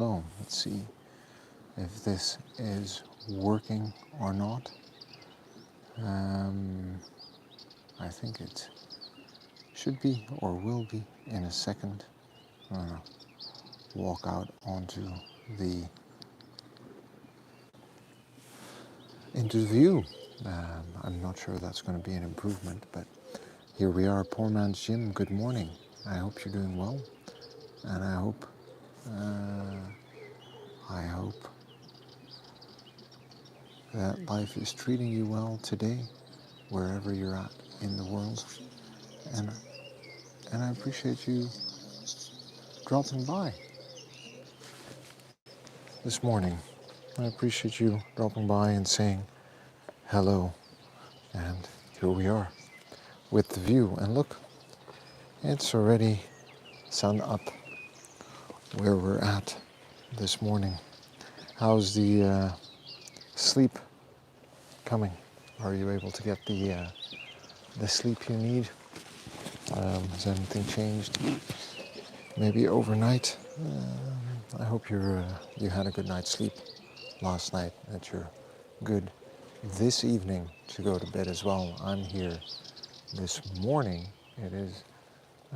So let's see if this is working or not. Um, I think it should be or will be in a second. I'm gonna walk out onto the into the view. I'm not sure that's going to be an improvement, but here we are, Poor Man's Gym. Good morning. I hope you're doing well, and uh, I hope that life is treating you well today, wherever you're at in the world. And and I appreciate you dropping by this morning. I appreciate you dropping by and saying hello. And here we are with the view. And look, it's already sun up where we're at this morning. How's the sleep coming? Are you able to get the sleep you need? Has anything changed? Maybe overnight? I hope you had a good night's sleep last night, that you're good this evening to go to bed as well. I'm here this morning. It is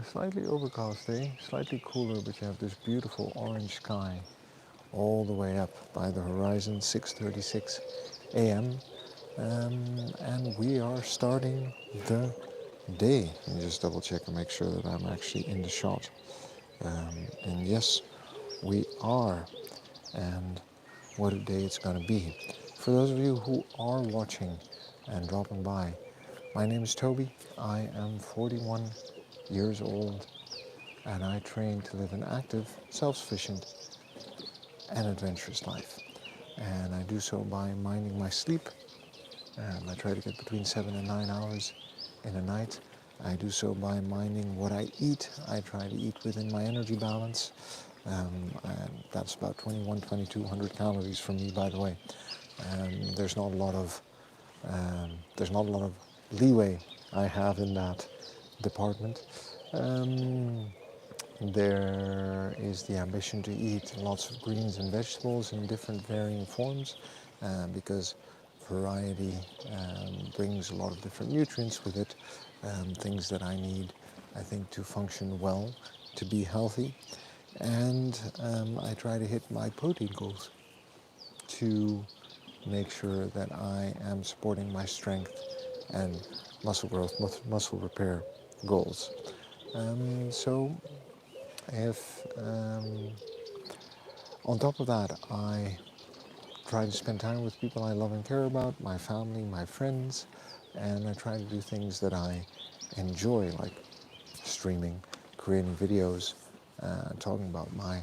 a slightly overcast day, slightly cooler, but you have this beautiful orange sky all the way up by the horizon, 6:36 a.m. And we are starting the day. Let me just double check and make sure that I'm actually in the shot. And yes, we are. And what a day it's going to be. For those of you who are watching and dropping by, my name is Toby. I am 41 years old, and I train to live an active, self-sufficient, and adventurous life. And I do so by minding my sleep. I try to get between 7 and 9 hours in a night. I do so by minding what I eat. I try to eat within my energy balance. And that's about 2,200 calories for me, by the way. There's not a lot of leeway I have in that department. Um, there is the ambition to eat lots of greens and vegetables in different varying forms, because variety brings a lot of different nutrients with it, things that I need, I think, to function well, to be healthy. And I try to hit my protein goals to make sure that I am supporting my strength and muscle growth, muscle repair goals. So if on top of that, I try to spend time with people I love and care about, my family, my friends, and I try to do things that I enjoy, like streaming, creating videos, talking about my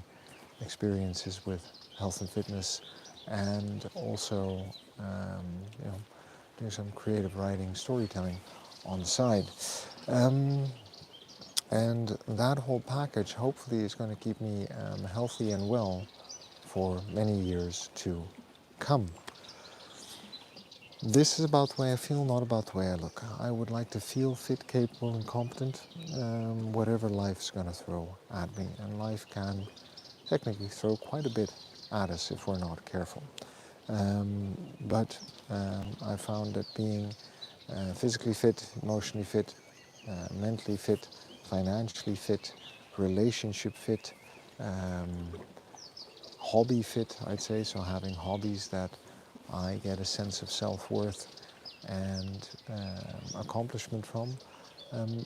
experiences with health and fitness, and also um, you know, doing some creative writing, storytelling on the side. Um, and that whole package hopefully is going to keep me healthy and well for many years to come. This is about the way I feel, not about the way I look. I would like to feel fit, capable, and competent, whatever life's going to throw at me. And life can technically throw quite a bit at us if we're not careful. But I found that being physically fit, emotionally fit, mentally fit, financially fit, relationship fit, um, hobby fit, I'd say, so having hobbies that I get a sense of self-worth and accomplishment from,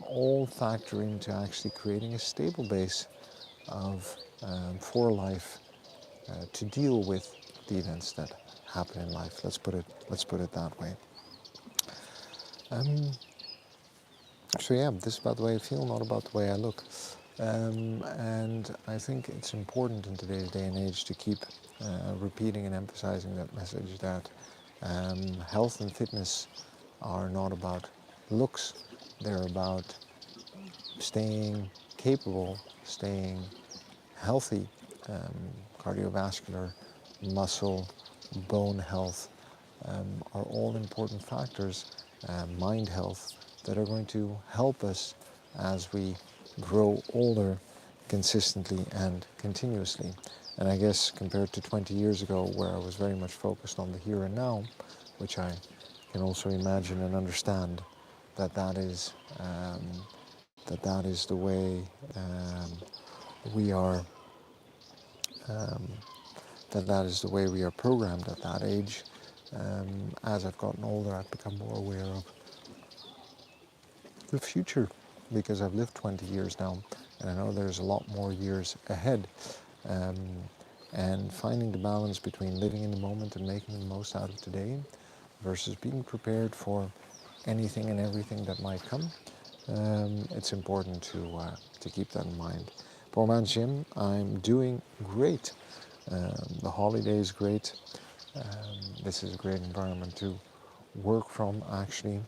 all factor into actually creating a stable base of for life to deal with the events that happen in life. Let's put it that way. Um, so yeah, this is about the way I feel, not about the way I look. And I think it's important in today's day and age to keep repeating and emphasizing that message that health and fitness are not about looks, they're about staying capable, staying healthy, cardiovascular, muscle, bone health are all important factors, mind health, that are going to help us as we grow older consistently and continuously. And I guess compared to 20 years ago, where I was very much focused on the here and now, which I can also imagine and understand that that is the way we are um, that is the way we are programmed at that age. As I've gotten older, I've become more aware of the future because I've lived 20 years now, and I know there's a lot more years ahead. Um, and finding the balance between living in the moment and making the most out of today versus being prepared for anything and everything that might come. It's important to keep that in mind. Poor man's Jim, I'm doing great. The holiday is great. This is a great environment to work from, actually.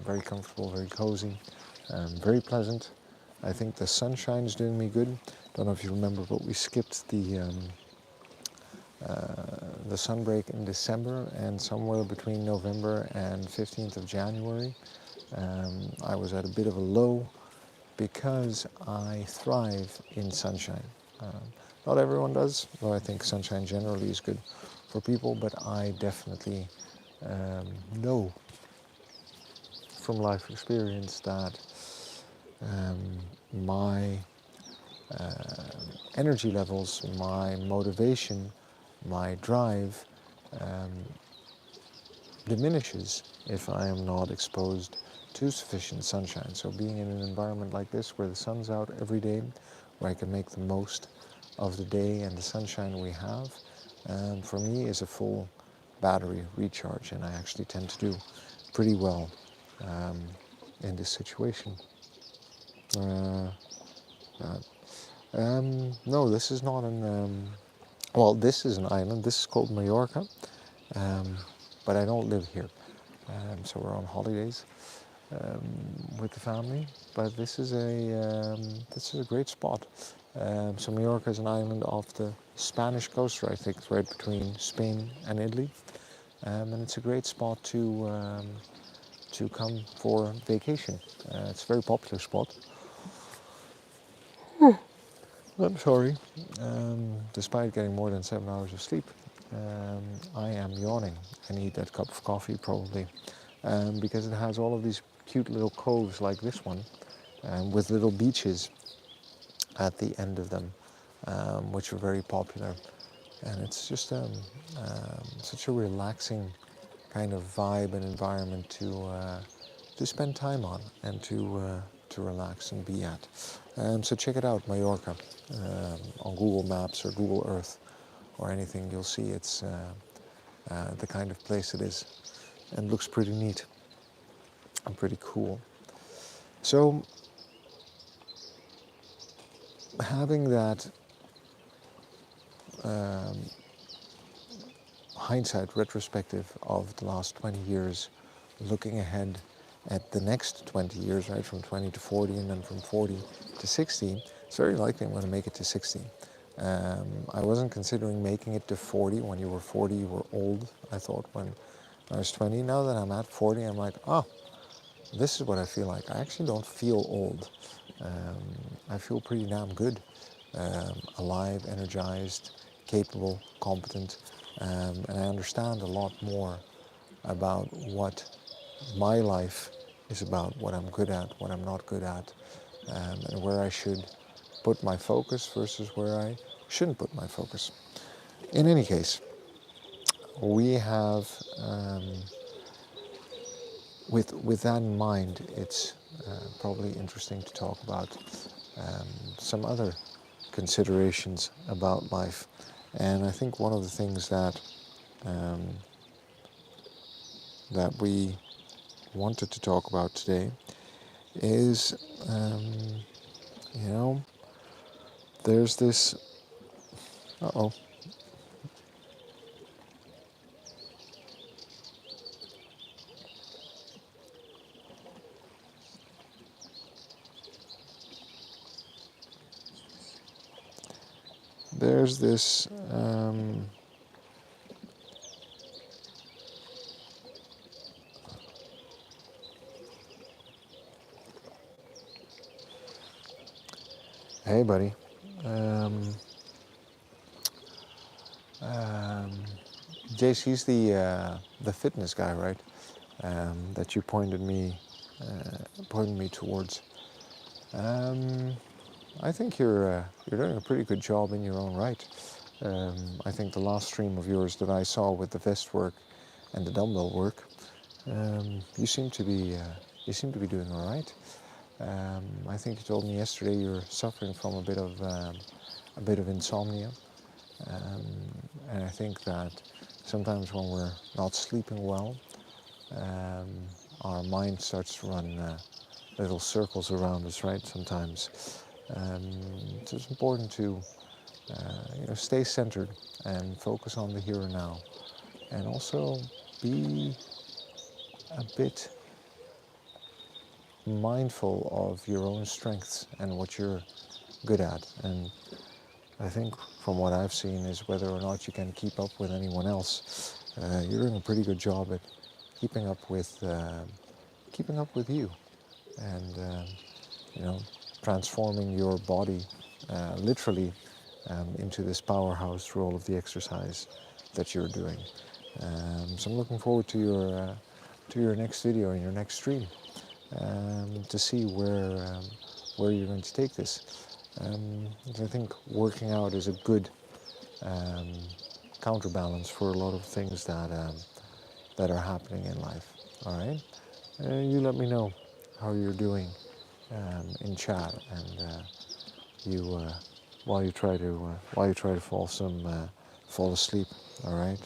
Very comfortable, very cozy, very pleasant. I think the sunshine is doing me good. Don't know if you remember, but we skipped the sunbreak in December, and somewhere between November and 15th of January, I was at a bit of a low because I thrive in sunshine. Not everyone does, though I think sunshine generally is good for people, but I definitely know from life experience that my energy levels, my motivation, my drive diminishes if I am not exposed to sufficient sunshine. So being in an environment like this where the sun's out every day, where I can make the most of the day and the sunshine we have, for me is a full battery recharge, and I actually tend to do pretty well in this situation. Uh, no, this is not an, well, this is an island. This is called Mallorca, um, but I don't live here. So we're on holidays with the family, but this is a great spot. So Mallorca is an island off the Spanish coast, I think it's right between Spain and Italy, and it's a great spot to come for vacation. It's a very popular spot. I'm sorry. Despite getting more than 7 hours of sleep, I am yawning. I need that cup of coffee probably, because it has all of these cute little coves like this one, with little beaches at the end of them, which are very popular. And it's just such a relaxing kind of vibe and environment to spend time on and to relax and be at. So check it out, Mallorca, on Google Maps or Google Earth or anything. You'll see it's the kind of place it is, and looks pretty neat and pretty cool. So having that hindsight retrospective of the last 20 years, looking ahead at the next 20 years, right, from 20 to 40 and then from 40 to 60, it's very likely I'm going to make it to 60. I wasn't considering making it to 40. When you were 40, you were old, I thought, when I was 20. Now that I'm at 40, I'm like, oh, this is what I feel like. I actually don't feel old. I feel pretty damn good, alive, energized, capable, competent, and I understand a lot more about what my life is about, what I'm good at, what I'm not good at, and where I should put my focus versus where I shouldn't put my focus. In any case, we have, with that in mind, it's probably interesting to talk about some other considerations about life. And I think one of the things um, that we wanted to talk about today is, you know, there's this, uh-oh, there's this, hey buddy, um, Um, Jace, he's the fitness guy, right? That you pointed me towards. Um, I think you're doing a pretty good job in your own right. I think the last stream of yours that I saw with the vest work and the dumbbell work, you seem to be doing all right. I think you told me yesterday you're suffering from a bit of insomnia, um, and I think that sometimes when we're not sleeping well, um, our mind starts to run little circles around us, right? Sometimes, so it's important to stay centered and focus on the here and now, and also be a bit mindful of your own strengths and what you're good at. And I think from what I've seen is whether or not you can keep up with anyone else. You're doing a pretty good job at keeping up with you, and you know, transforming your body literally into this powerhouse through all of the exercise that you're doing. So I'm looking forward to your next video and your next stream, to see where you're going to take this. I think working out is a good um, counterbalance for a lot of things that are happening in life. All right, you let me know how you're doing in chat, and you while you try to fall asleep. All right.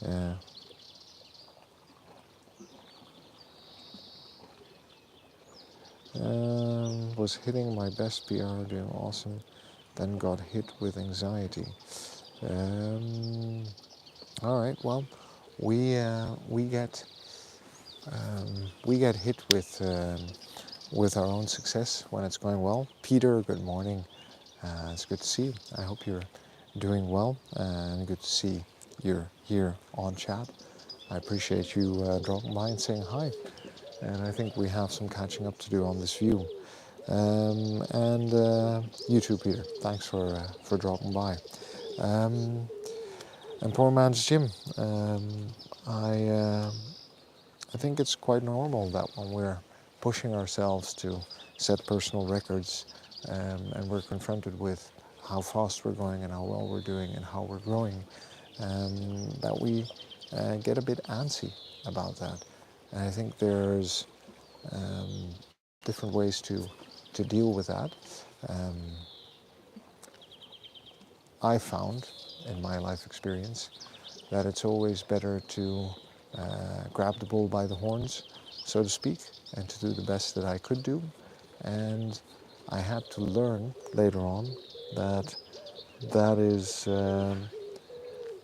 Yeah. Was hitting my best PR, doing awesome. Then got hit with anxiety. Um, all right. Well, we we get hit with our own success when it's going well. Peter, good morning. It's good to see you. I hope you're doing well, and good to see you're here on chat. I appreciate you dropping by and saying hi. And I think we have some catching up to do on this view. And you too, Peter. Thanks for dropping by. Um, and poor man's Jim. I I think it's quite normal that when we're pushing ourselves to set personal records, and we're confronted with how fast we're going and how well we're doing and how we're growing, that we get a bit antsy about that. And I think there's um, different ways to deal with that. Um, I found in my life experience that it's always better to grab the bull by the horns, so to speak, and to do the best that I could do. And I had to learn later on that that is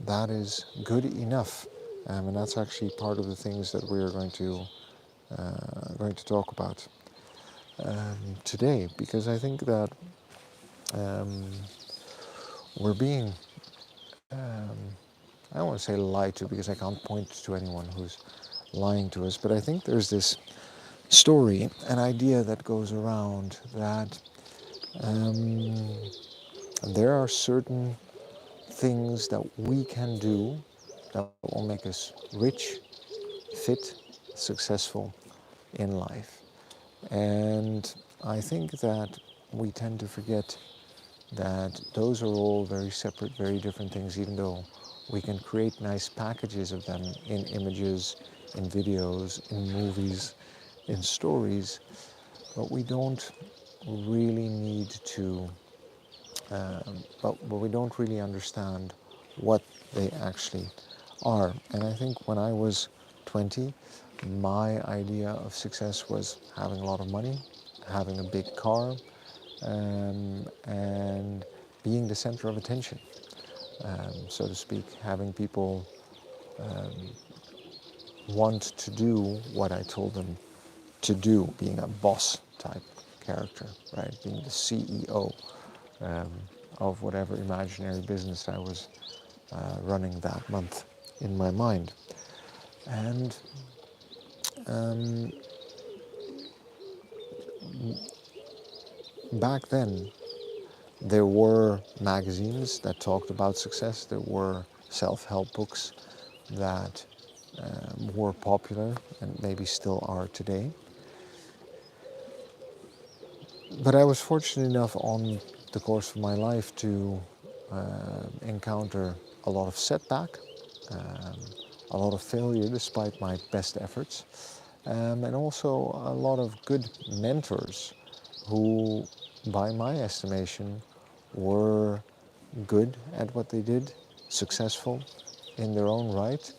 that is good enough, and that's actually part of the things that we are going to talk about today, because I think that um, we're being I don't want to say lied to because I can't point to anyone who's lying to us, but I think there's this story, an idea that goes around that um, there are certain things that we can do that will make us rich, fit, successful in life. And I think that we tend to forget that those are all very separate, very different things, even though we can create nice packages of them in images, in videos, in movies, in stories, but we don't really need to, but we don't really understand what they actually are. And I think when I was 20, my idea of success was having a lot of money, having a big car, and being the center of attention, so to speak, having people want to do what I told them to do, being a boss type character, right? Being the CEO um, of whatever imaginary business I was running that month in my mind. And um, back then, There were magazines that talked about success. There were self-help books that were popular and maybe still are today. But I was fortunate enough on the course of my life to encounter a lot of setback, um, a lot of failure despite my best efforts, and also a lot of good mentors who, by my estimation, were good at what they did, successful in their own right,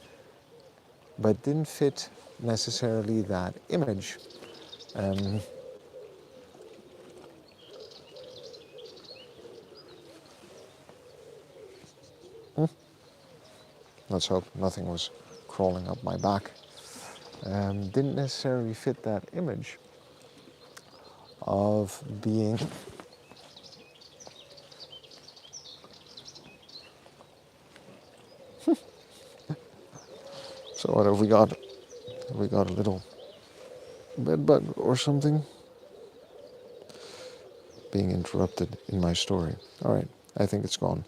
but didn't fit necessarily that image. Um, let's hope nothing was crawling up my back. Didn't necessarily fit that image of being. So what have we got? Have we got a little bed bug or something? Being interrupted in my story. All right, I think it's gone.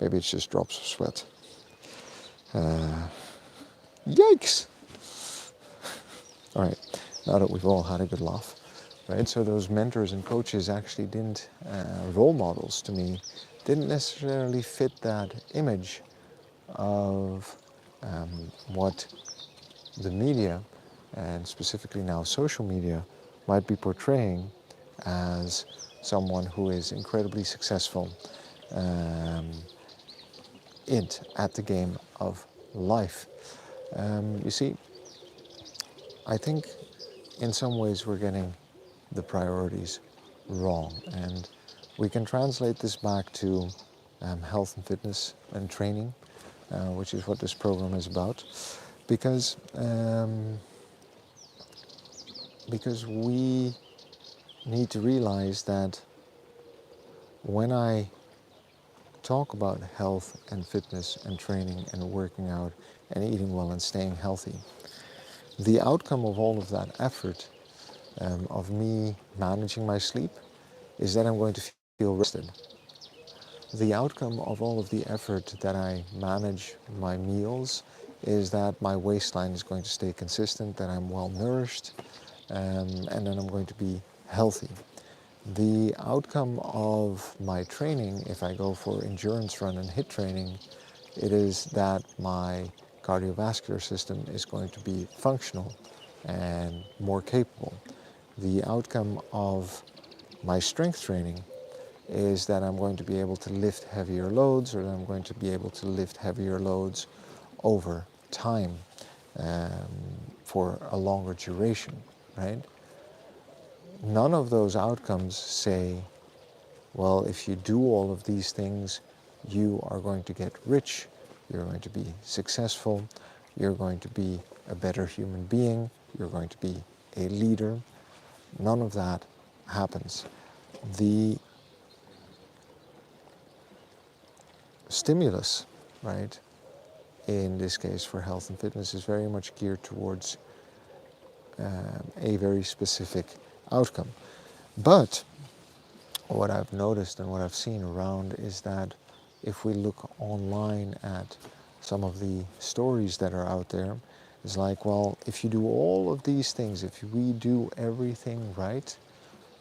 Maybe it's just drops of sweat. Yikes! All right, now that we've all had a good laugh, right? So those mentors and coaches actually didn't, role models to me, didn't necessarily fit that image of what the media, and specifically now social media, might be portraying as someone who is incredibly successful um, at the game of life. You see, I think in some ways we're getting the priorities wrong, and we can translate this back to health and fitness and training, which is what this program is about, because we need to realize that when I talk about health and fitness and training and working out and eating well and staying healthy, the outcome of all of that effort, of me managing my sleep, is that I'm going to feel rested. The outcome of all of the effort that I manage my meals is that my waistline is going to stay consistent, that I'm well nourished, and then I'm going to be healthy. The outcome of my training, if I go for endurance run and HIIT training, it is that my cardiovascular system is going to be functional and more capable. The outcome of my strength training is that I'm going to be able to lift heavier loads, or that I'm going to be able to lift heavier loads over time, um, for a longer duration, right? None of those outcomes say, well, if you do all of these things, you are going to get rich, you're going to be successful, you're going to be a better human being, you're going to be a leader. None of that happens. The stimulus, right, in this case for health and fitness, is very much geared towards a very specific outcome. But what I've noticed and what I've seen around is that if we look online at some of the stories that are out there, it's like, well, if you do all of these things, if we do everything right,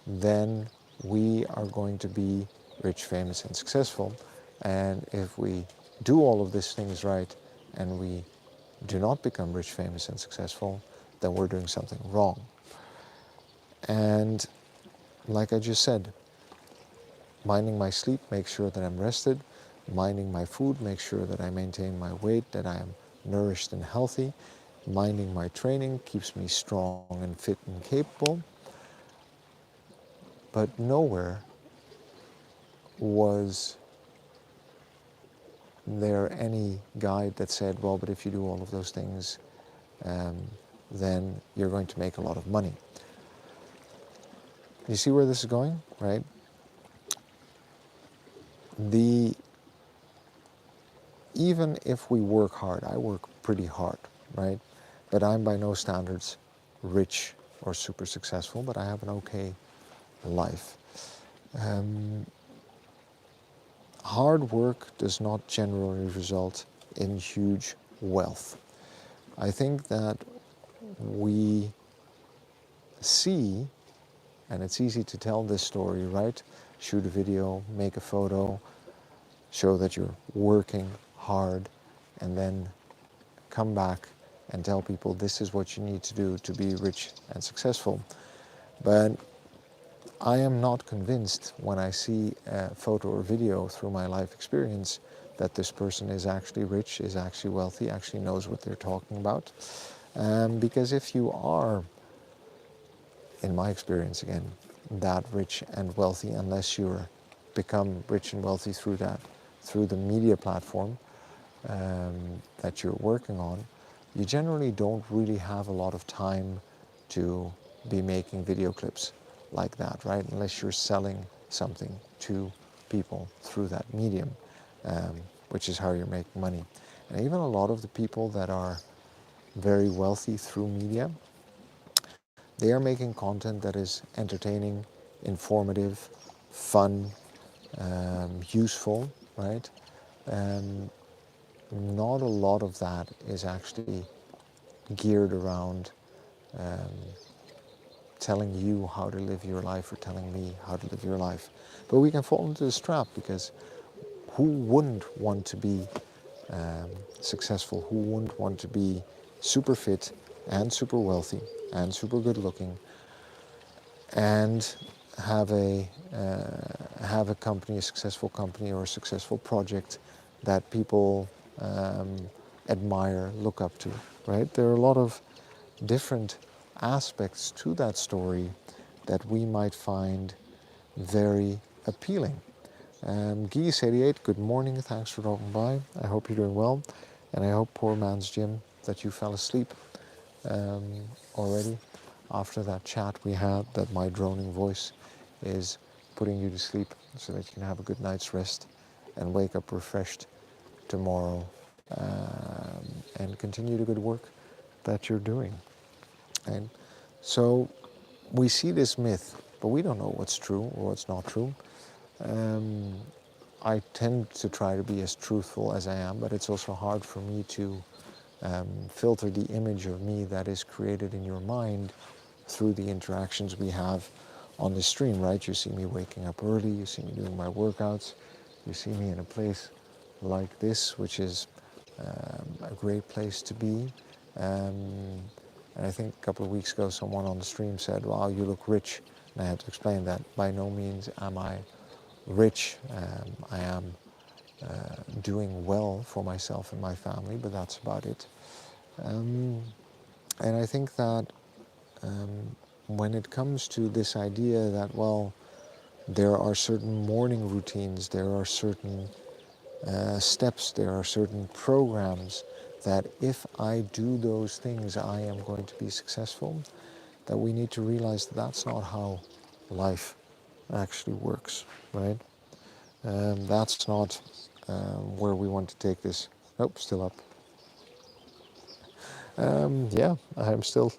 then we are going to be rich, famous, and successful. And if we do all of these things right and we do not become rich, famous, and successful, then we're doing something wrong. And like I just said, minding my sleep, make sure that I'm rested. Minding my food, make sure that I maintain my weight, that I am nourished and healthy. Minding my training keeps me strong and fit and capable. But nowhere was there any guide that said, well, but if you do all of those things, then you're going to make a lot of money. You see where this is going, right? Even if we work hard, I work pretty hard, right? But I'm by no standards rich or super successful, but I have an okay life. hard work does not generally result in huge wealth. I think that we see, and it's easy to tell this story, right? Shoot a video, make a photo, show that you're working hard, and then come back and tell people this is what you need to do to be rich and successful. But I am not convinced when I see a photo or video through my life experience that this person is actually rich, is actually wealthy, actually knows what they're talking about. Because if you are, in my experience again, that rich and wealthy, unless you're become rich and wealthy through that, through the media platform that you're working on, you generally don't really have a lot of time to be making video clips like that, right? Unless you're selling something to people through that medium, which is how you're making money. And even a lot of the people that are very wealthy through media, they are making content that is entertaining, informative, fun, useful, right? Not a lot of that is actually geared around telling you how to live your life or telling me how to live your life. But we can fall into this trap because who wouldn't want to be successful? Who wouldn't want to be super fit and super wealthy and super good looking and have a company, a successful company or a successful project that people admire, look up to, right? There are a lot of different aspects to that story that we might find very appealing. Geese88, good morning, thanks for dropping by. I hope you're doing well, and I hope, poor man's Jim, that you fell asleep already after that chat we had, that my droning voice is putting you to sleep so that you can have a good night's rest and wake up refreshed tomorrow and continue the good work that you're doing. And so we see this myth, but we don't know what's true or what's not true. I tend to try to be as truthful as I am, but it's also hard for me to filter the image of me that is created in your mind through the interactions we have on the stream, right? You see me waking up early, you see me doing my workouts, you see me in a place like this, which is a great place to be. And I think a couple of weeks ago, someone on the stream said, wow, you look rich. And I had to explain that by no means am I rich. I am doing well for myself and my family, but that's about it. And I think that when it comes to this idea that, well, there are certain morning routines, there are certain steps, there are certain programs that if I do those things, I am going to be successful, that we need to realize that that's not how life actually works, right? That's not where we want to take this. Nope, still up. Yeah, I'm still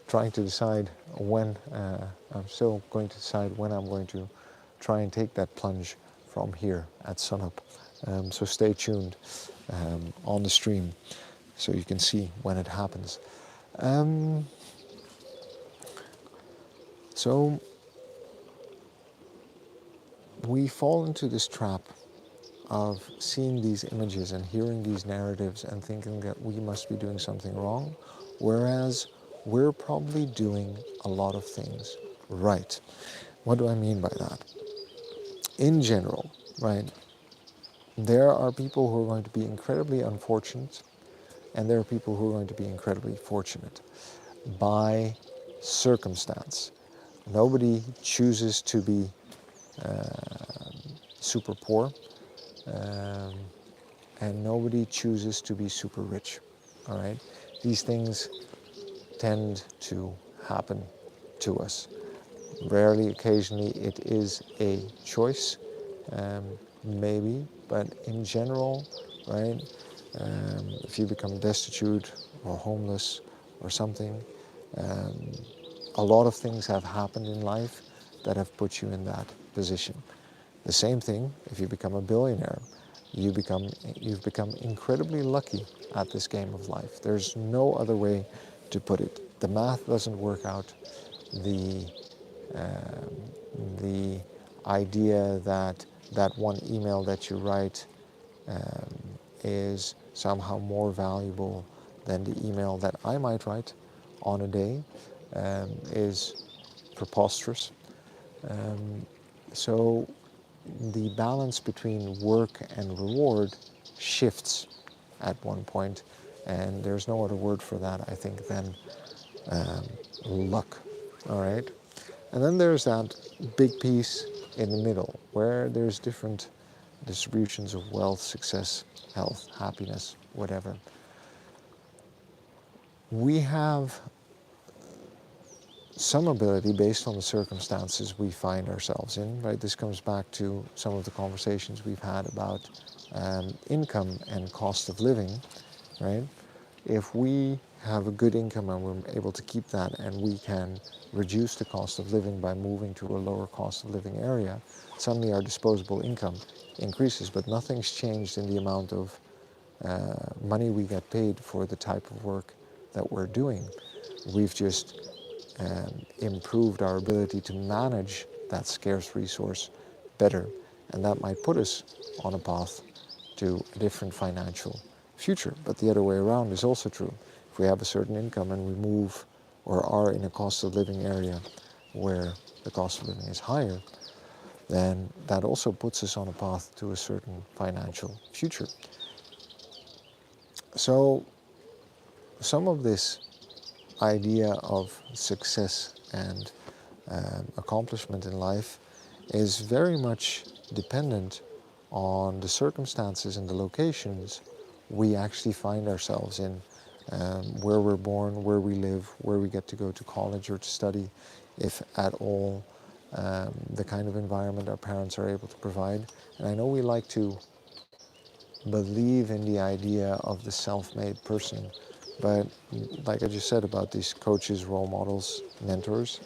trying to decide when, I'm still going to decide when I'm going to try and take that plunge from here at sunup. So stay tuned on the stream so you can see when it happens. So we fall into this trap of seeing these images and hearing these narratives and thinking that we must be doing something wrong, whereas we're probably doing a lot of things right. What do I mean by that? In general, right, there are people who are going to be incredibly unfortunate, and there are people who are going to be incredibly fortunate by circumstance. Nobody chooses to be super poor, and nobody chooses to be super rich. All right, these things tend to happen to us. Rarely, occasionally, it is a choice, maybe, but in general, right? If you become destitute or homeless or something, a lot of things have happened in life that have put you in that position. The same thing if you become a billionaire. You've become incredibly lucky at this game of life. There's no other way to put it. The math doesn't work out. The the idea that that one email that you write is somehow more valuable than the email that I might write on a day is preposterous. Um, so the balance between work and reward shifts at one point, and there's no other word for that, I think, than um, luck. All right, and then there's that big piece in the middle where there's different distributions of wealth, success, health, happiness, whatever. We have some ability based on the circumstances we find ourselves in, right? This comes back to some of the conversations we've had about income and cost of living, right? If we have a good income and we're able to keep that and we can reduce the cost of living by moving to a lower cost of living area, suddenly our disposable income increases, but nothing's changed in the amount of money we get paid for the type of work that we're doing. We've just improved our ability to manage that scarce resource better, and that might put us on a path to a different financial future. But the other way around is also true. If we have a certain income and we move or are in a cost of living area where the cost of living is higher, then that also puts us on a path to a certain financial future. So some of this idea of success and accomplishment in life is very much dependent on the circumstances and the locations we actually find ourselves in, where we're born, where we live, where we get to go to college or to study, if at all, the kind of environment our parents are able to provide. And I know we like to believe in the idea of the self-made person, but like I just said about these coaches, role models, mentors,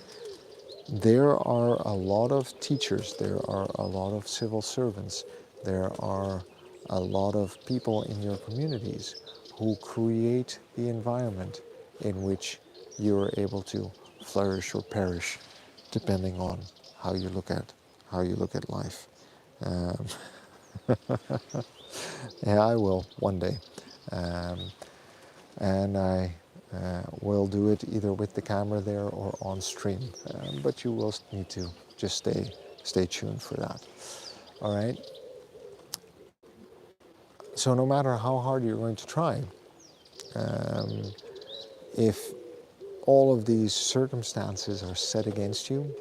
there are a lot of teachers, there are a lot of civil servants, there are a lot of people in your communities who create the environment in which you're able to flourish or perish, depending on how you look at life. Um, yeah, I will one day. Um, and I will do it either with the camera there or on stream. But you will need to just stay tuned for that. All right. So no matter how hard you're going to try, um, if all of these circumstances are set against you,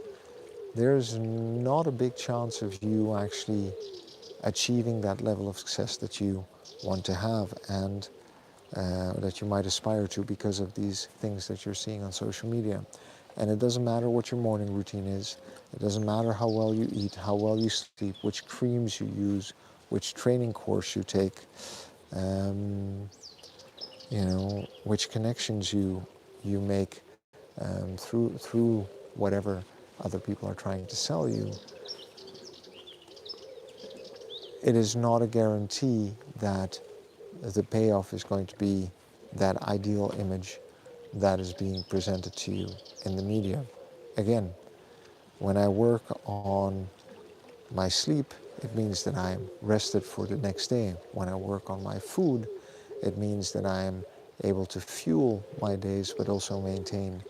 there's not a big chance of you actually achieving that level of success that you want to have and that you might aspire to because of these things that you're seeing on social media. And it doesn't matter what your morning routine is. It doesn't matter how well you eat, how well you sleep, which creams you use, which training course you take, um, which connections you make through whatever other people are trying to sell you. It is not a guarantee that the payoff is going to be that ideal image that is being presented to you in the media. Again, when I work on my sleep, it means that I'm rested for the next day. When I work on my food, it means that I'm able to fuel my days but also maintain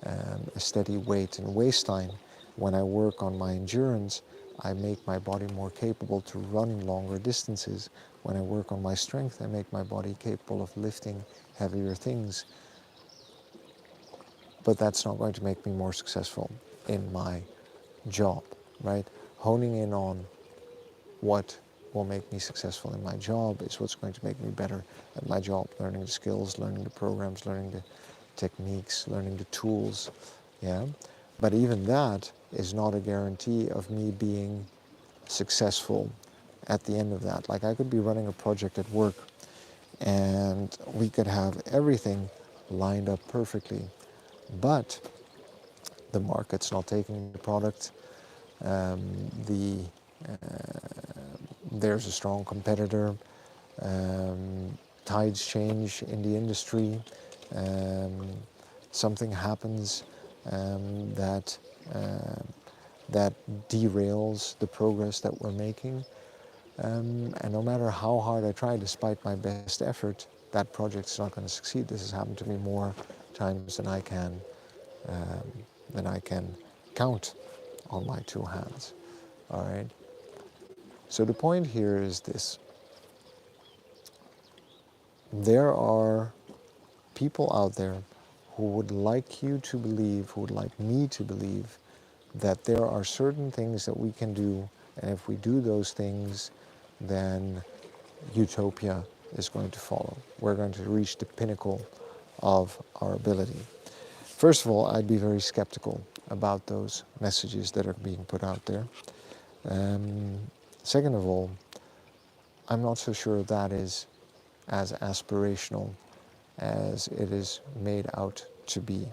a steady weight and waistline. When I work on my endurance, I make my body more capable to run longer distances. When I work on my strength, I make my body capable of lifting heavier things. But that's not going to make me more successful in my job, right? Honing in on what will make me successful in my job is what's going to make me better at my job, learning the skills, learning the programs, learning the techniques, learning the tools, yeah? But even that is not a guarantee of me being successful at the end of that. Like I could be running a project at work and we could have everything lined up perfectly, but the market's not taking the product, the there's a strong competitor, tides change in the industry, something happens that that derails the progress that we're making. And no matter how hard I try, despite my best effort, that project's not going to succeed. This has happened to me more times than I can count on my two hands. All right. So the point here is this: there are people out there who would like you to believe, who would like me to believe, that there are certain things that we can do, and if we do those things, then utopia is going to follow. We're going to reach the pinnacle of our ability. First of all, I'd be very skeptical about those messages that are being put out there. Second of all, I'm not so sure that is as aspirational as it is made out to be.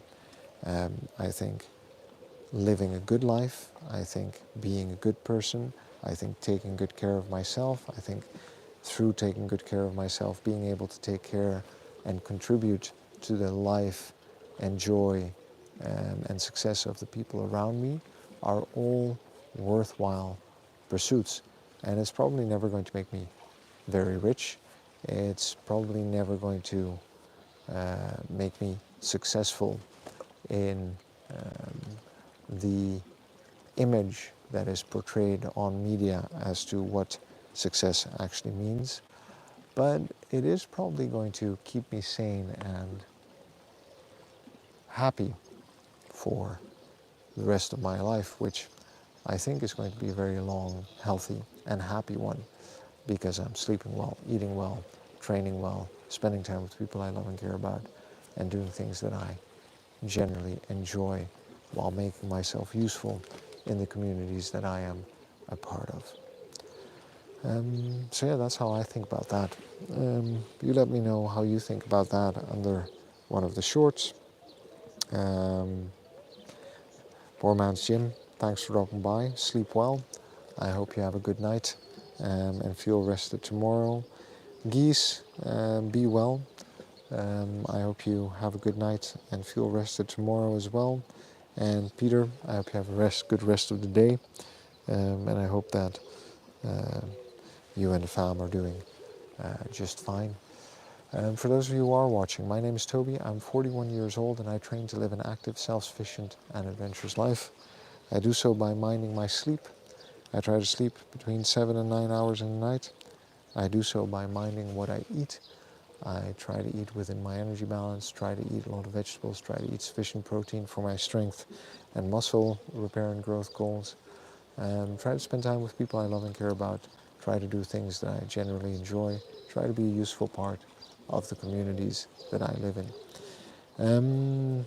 I think living a good life, I think being a good person, I think taking good care of myself, I think through taking good care of myself, being able to take care and contribute to the life and joy and success of the people around me are all worthwhile pursuits. And it's probably never going to make me very rich. It's probably never going to make me successful in the image that is portrayed on media as to what success actually means. But it is probably going to keep me sane and happy for the rest of my life, which I think is going to be a very long, healthy, and happy one, because I'm sleeping well, eating well, training well, spending time with people I love and care about, and doing things that I generally enjoy while making myself useful in the communities that I am a part of. So yeah, that's how I think about that. You let me know how you think about that under one of the shorts. Poor Man's Gym, thanks for dropping by. Sleep well. I hope you have a good night and feel rested tomorrow. Geese, be well. I hope you have a good night and feel rested tomorrow as well. And Peter, I hope you have a good rest of the day. And I hope that you and the fam are doing just fine. For those of you who are watching, my name is Toby. I'm 41 years old and I train to live an active, self-sufficient and adventurous life. I do so by minding my sleep. I try to sleep between 7 and 9 hours in the night. I do so by minding what I eat. I try to eat within my energy balance, try to eat a lot of vegetables, try to eat sufficient protein for my strength and muscle repair and growth goals. Try to spend time with people I love and care about. Try to do things that I generally enjoy. Try to be a useful part of the communities that I live in.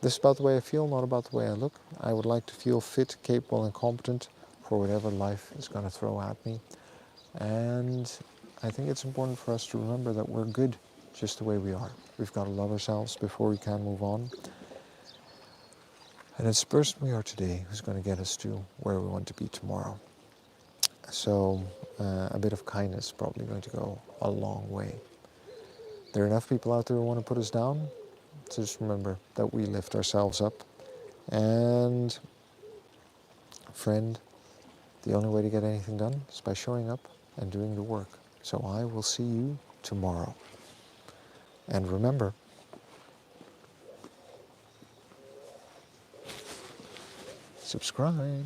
This is about the way I feel, not about the way I look. I would like to feel fit, capable and competent for whatever life is going to throw at me. And I think it's important for us to remember that we're good just the way we are. We've got to love ourselves before we can move on. And it's the person we are today who's going to get us to where we want to be tomorrow. So a bit of kindness is probably going to go a long way. There are enough people out there who want to put us down. So just remember that we lift ourselves up. And friend, the only way to get anything done is by showing up and doing the work. So I will see you tomorrow. And remember, subscribe.